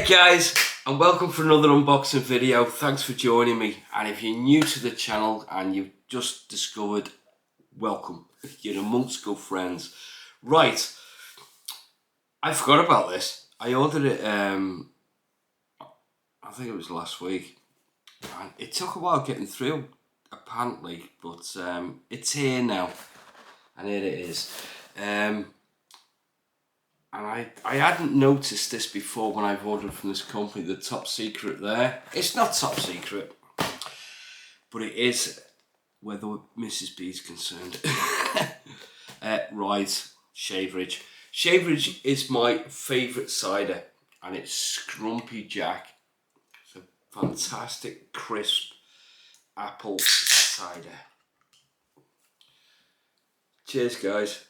Hey guys, and welcome for another unboxing video. Thanks for joining me, and if you're new to the channel and you've just discovered, welcome. You're amongst good friends. Right, I forgot about this. I ordered it, I think it was last week, and it took a while getting through, apparently, but it's here now, and here it is. And I hadn't noticed this before when I've ordered from this company, the top secret there. It's not top secret, but it is where the Mrs. B is concerned. Right, Shaverage. Shaverage is my favourite cider, and it's Scrumpy Jack. It's a fantastic, crisp apple cider. Cheers, guys.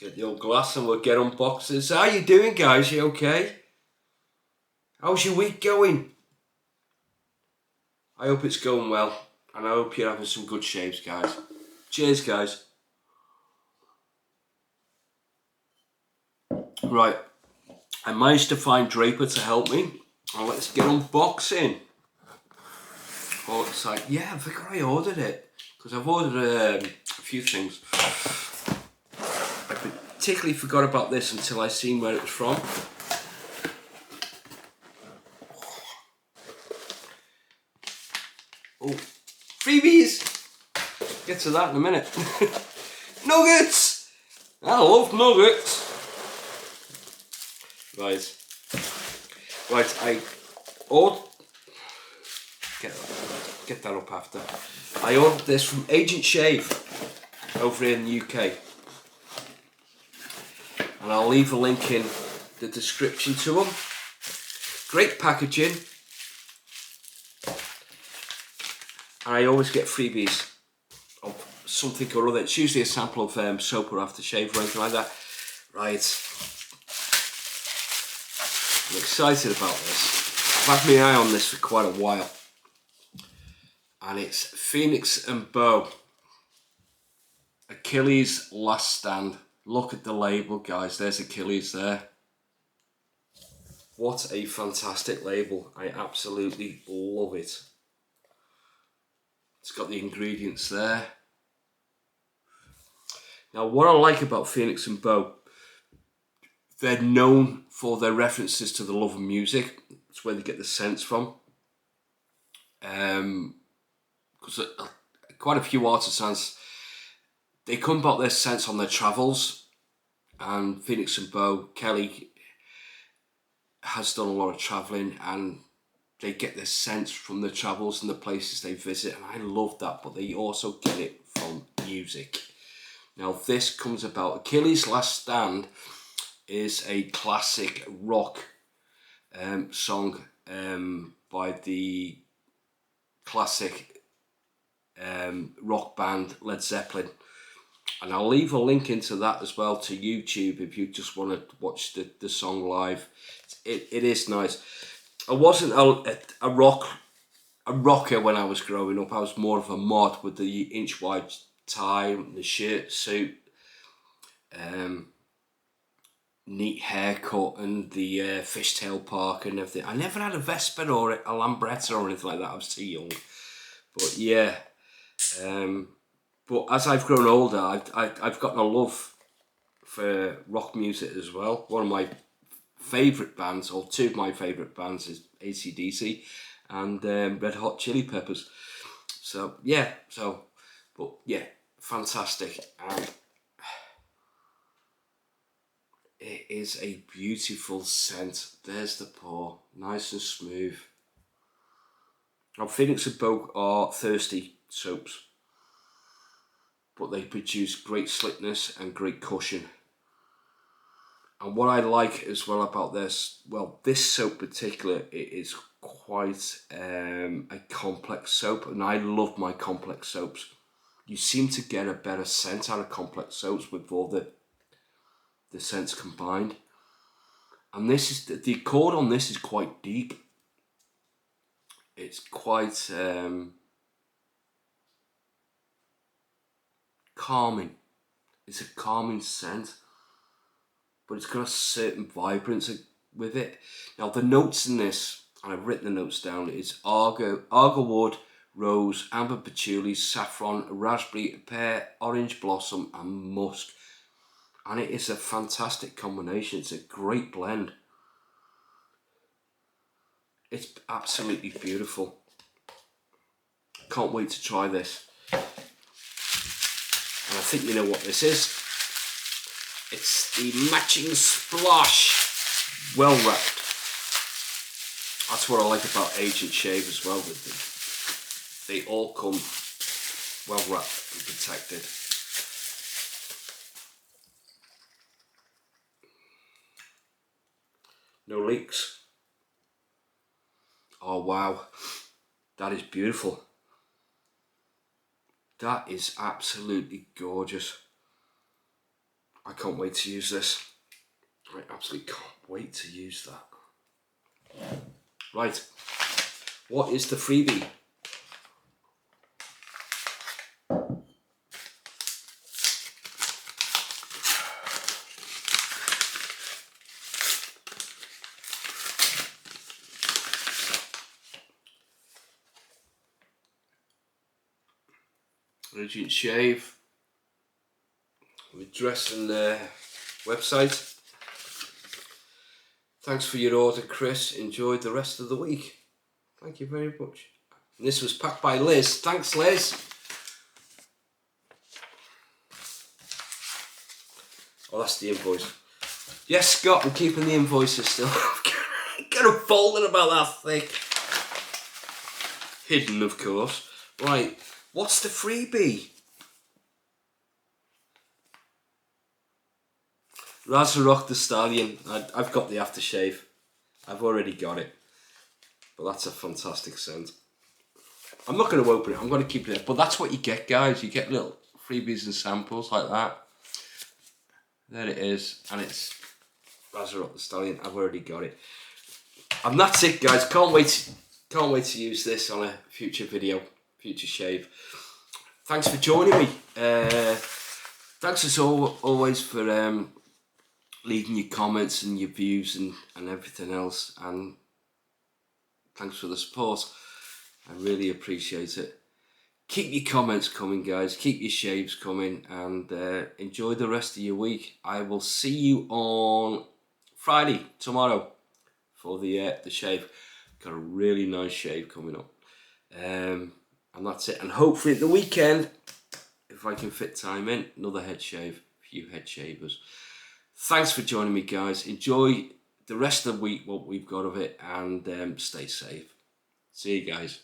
Get the old glass and we'll get unboxes. How you doing, guys? You okay? How's your week going? I hope it's going well, and I hope you're having some good shaves, guys. Cheers, guys. Right, I managed to find Draper to help me, and let's get unboxing. Oh, it's like, yeah, I think I ordered it, because I've ordered a few things. I particularly forgot about this until I seen where it was from. Oh, freebies! Get to that in a minute. Nuggets! I love nuggets! Right, I ordered... Get that up after. I ordered this from Agent Shave over here in the UK. And I'll leave a link in the description to them. Great packaging. And I always get freebies of something or other. It's usually a sample of soap or aftershave or anything like that. Right. I'm excited about this. I've had my eye on this for quite a while. And it's Phoenix and Bow. Achilles' Last Stand. Look at the label, guys. There's Achilles there. What a fantastic label. I absolutely love it. It's got the ingredients there. Now, what I like about Phoenix and Bow, they're known for their references to the love of music. It's where they get the scents from. Because quite a few artisans, they come about their scents on their travels, and Phoenix and Bow, Kelly has done a lot of travelling, and they get their scents from the travels and the places they visit, and I love that, but they also get it from music. Now this comes about, Achilles' Last Stand is a classic rock song by the classic rock band Led Zeppelin, and I'll leave a link into that as well to YouTube if you just want to watch the song live. It is nice. I wasn't a rocker when I was growing up. I was more of a mod with the inch wide tie, the shirt, suit, neat haircut, and the fishtail park and everything. I never had a Vespa or a Lambretta or anything like that. I was too young. But yeah, but as I've grown older, I've gotten a love for rock music as well. One of my favourite bands, or two of my favourite bands, is AC/DC and Red Hot Chili Peppers. So yeah, but yeah, fantastic, and it is a beautiful scent. There's the pour, nice and smooth. Now, Phoenix and Bow are thirsty soaps, but they produce great slickness and great cushion. And what I like as well about this, well, this soap particular, it is quite a complex soap, and I love my complex soaps. You seem to get a better scent out of complex soaps with all the scents combined. And this is the chord on this is quite deep. It's quite calming. It's a calming scent. but it's got a certain vibrance with it. Now the notes in this, and I've written the notes down, is argo-wood, rose, amber patchouli, saffron, raspberry, pear, orange blossom and musk. And it is a fantastic combination. It's a great blend. It's absolutely beautiful. Can't wait to try this. And I think you know what this is. It's the matching splash, well wrapped. That's what I like about Agent Shave as well. They all come well wrapped and protected. No leaks. Oh wow, that is beautiful. That is absolutely gorgeous. I can't wait to use this. I absolutely can't wait to use that. Right, what is the freebie? Agent Shave, address and website. Thanks for your order, Chris. Enjoyed the rest of the week. Thank you very much. And this was packed by Liz. Thanks, Liz. Oh, that's the invoice. Yes, Scott, I'm keeping the invoices still. Got a folder about that thick. Hidden, of course. Right, what's the freebie? Razorok the Stallion. I've got the aftershave. I've already got it. But that's a fantastic scent. I'm not going to open it. I'm going to keep it. But that's what you get, guys. You get little freebies and samples like that. There it is. And it's Razorok the Stallion. I've already got it. And that's it, guys. Can't wait to use this on a future video, future shave. Thanks for joining me. Thanks as always for leaving your comments and your views and everything else. And thanks for the support. I really appreciate it. Keep your comments coming, guys. Keep your shaves coming, and enjoy the rest of your week. I will see you on Friday, tomorrow, for the shave. Got a really nice shave coming up. And that's it. And hopefully at the weekend, if I can fit time in, another head shave, a few head shavers. Thanks for joining me, guys. Enjoy the rest of the week, what we've got of it, and stay safe. See you guys.